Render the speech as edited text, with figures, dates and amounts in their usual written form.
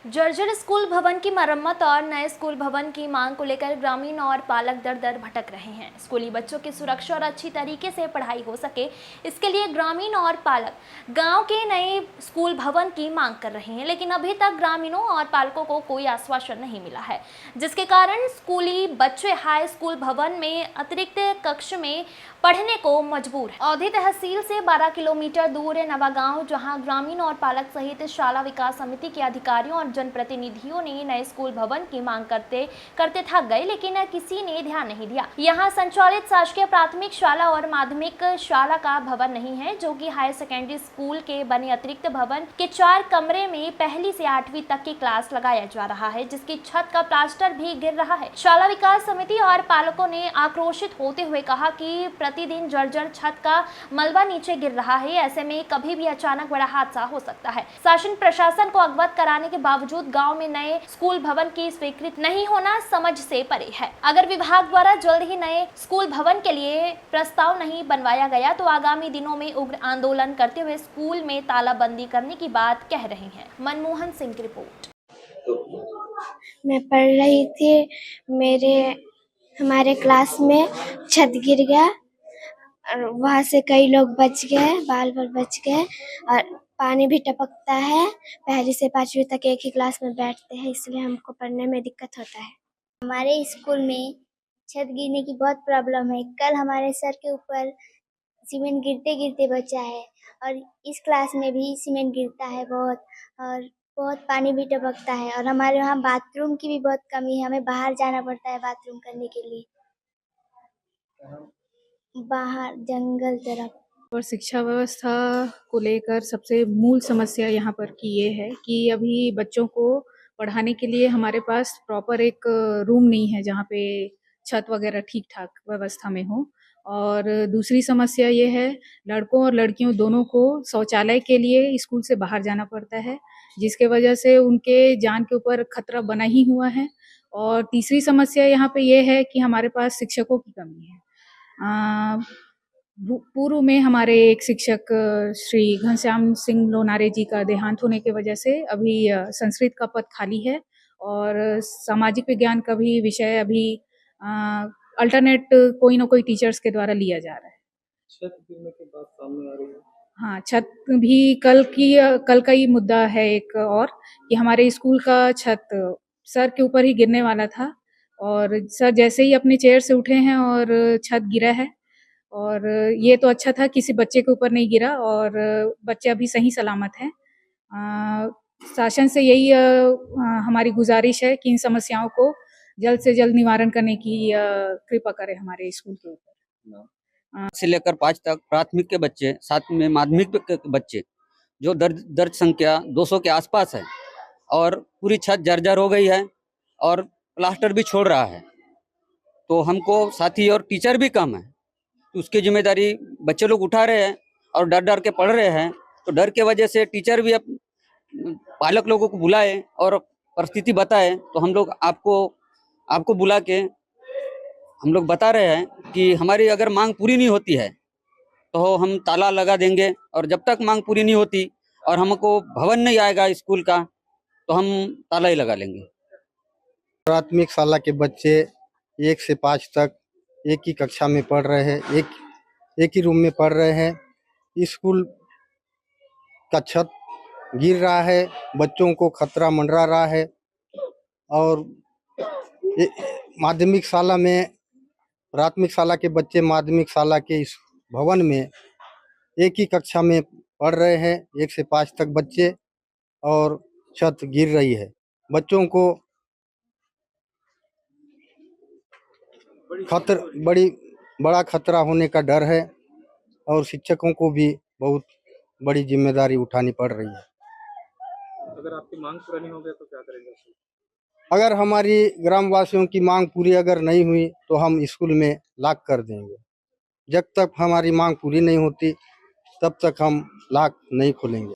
जर्जर स्कूल भवन की मरम्मत और नए स्कूल भवन की मांग को लेकर ग्रामीण और पालक दर दर भटक रहे हैं। स्कूली बच्चों की सुरक्षा और अच्छी तरीके से पढ़ाई हो सके, इसके लिए ग्रामीण और पालक गांव के नए स्कूल भवन की मांग कर रहे हैं, लेकिन अभी तक ग्रामीणों और पालकों को कोई आश्वासन नहीं मिला है, जिसके कारण स्कूली बच्चे हाई स्कूल भवन में अतिरिक्त कक्ष में पढ़ने को मजबूर है। औधी तहसील से 12 किलोमीटर दूर है नवागांव, जहां ग्रामीण और पालक सहित शाला विकास समिति के अधिकारियों और जनप्रतिनिधियों ने नए स्कूल भवन की मांग करते थक गए, लेकिन किसी ने ध्यान नहीं दिया। यहां संचालित शासकीय प्राथमिक शाला और माध्यमिक शाला का भवन नहीं है, जो कि हायर सेकेंडरी स्कूल के बने अतिरिक्त भवन के 4 कमरे में 1 से 8वीं तक की क्लास लगाया जा रहा है, जिसकी छत का प्लास्टर भी गिर रहा है। शाला विकास समिति और पालकों ने आक्रोशित होते हुए कहा कि प्रतिदिन जर्जर छत का मलबा नीचे गिर रहा है, ऐसे में कभी भी अचानक बड़ा हादसा हो सकता है। शासन प्रशासन को अवगत कराने के बावजूद गांव में नए स्कूल भवन की स्वीकृति नहीं होना समझ से परे है। अगर विभाग द्वारा जल्द ही नए स्कूल भवन के लिए प्रस्ताव नहीं बनवाया गया तो आगामी दिनों में उग्र आंदोलन करते हुए स्कूल में तालाबंदी करने की बात कह रहे हैं। मनमोहन सिंह की रिपोर्ट। मैं पढ़ रही थी, हमारे क्लास में छत गिर गया और वहाँ से कई लोग बच गए, बाल बच गए और पानी भी टपकता है। 1 से 5वीं तक एक ही क्लास में बैठते हैं, इसलिए हमको पढ़ने में दिक्कत होता है। हमारे स्कूल में छत गिरने की बहुत प्रॉब्लम है। कल हमारे सर के ऊपर सीमेंट गिरते गिरते बचा है और इस क्लास में भी सीमेंट गिरता है और बहुत पानी भी टपकता है और हमारे वहाँ बाथरूम की भी बहुत कमी है। हमें बाहर जाना पड़ता है बाथरूम करने के लिए, बाहर जंगल तरफ। और शिक्षा व्यवस्था को लेकर सबसे मूल समस्या यहाँ पर की ये है कि अभी बच्चों को पढ़ाने के लिए हमारे पास प्रॉपर एक रूम नहीं है जहाँ पे छत वगैरह ठीक ठाक व्यवस्था में हो। और दूसरी समस्या ये है, लड़कों और लड़कियों दोनों को शौचालय के लिए स्कूल से बाहर जाना पड़ता है, जिसके वजह से उनके जान के ऊपर खतरा बना ही हुआ है। और तीसरी समस्या यहाँ पे ये है कि हमारे पास शिक्षकों की कमी है। पूर्व में हमारे एक शिक्षक श्री घनश्याम सिंह लोनारे जी का देहांत होने की वजह से अभी संस्कृत का पद खाली है और सामाजिक विज्ञान का भी विषय अभी अल्टरनेट कोई ना कोई टीचर्स के द्वारा लिया जा रहा है। छत गिरने के बाद सामने आ रही है। हाँ, छत भी कल का ही मुद्दा है एक और, कि हमारे स्कूल का छत सर के ऊपर ही गिरने वाला था और सर जैसे ही अपने चेयर से उठे हैं और छत गिरा है। और ये तो अच्छा था, किसी बच्चे के ऊपर नहीं गिरा और बच्चे अभी सही सलामत है। शासन से यही हमारी गुजारिश है कि इन समस्याओं को जल्द से जल्द निवारण करने की कृपा करें हमारे स्कूल के ऊपर। से लेकर 5 तक प्राथमिक के बच्चे, साथ में माध्यमिक के बच्चे, जो दर्ज संख्या 200 के आसपास है और पूरी छत जर्जर हो गई है और प्लास्टर भी छोड़ रहा है। तो हमको साथी और टीचर भी कम है, तो उसकी जिम्मेदारी बच्चे लोग उठा रहे हैं और डर डर के पढ़ रहे हैं। तो डर के वजह से टीचर भी अब पालक लोगों को बुलाए और परिस्थिति बताए, तो हम लोग आपको बुला के हम लोग बता रहे हैं कि हमारी अगर मांग पूरी नहीं होती है तो हम ताला लगा देंगे, और जब तक मांग पूरी नहीं होती और हमको भवन नहीं आएगा स्कूल का तो हम ताला ही लगा लेंगे। प्राथमिक शाला के बच्चे 1 से 5 तक एक ही कक्षा में पढ़ रहे हैं, एक ही रूम में पढ़ रहे हैं। स्कूल का छत गिर रहा है, बच्चों को खतरा मंडरा रहा है। और माध्यमिक शाला में प्राथमिक शाला के बच्चे माध्यमिक शाला के इस भवन में एक ही कक्षा में पढ़ रहे हैं, 1 से 5 तक बच्चे, और छत गिर रही है। बच्चों को बड़ा खतरा होने का डर है और शिक्षकों को भी बहुत बड़ी जिम्मेदारी उठानी पड़ रही है। अगर आपकी मांग पूरा नहीं हो गया तो क्या करेंगे? अगर हमारी ग्रामवासियों की मांग पूरी अगर नहीं हुई तो हम स्कूल में लॉक कर देंगे। जब तक हमारी मांग पूरी नहीं होती तब तक हम लॉक नहीं खोलेंगे।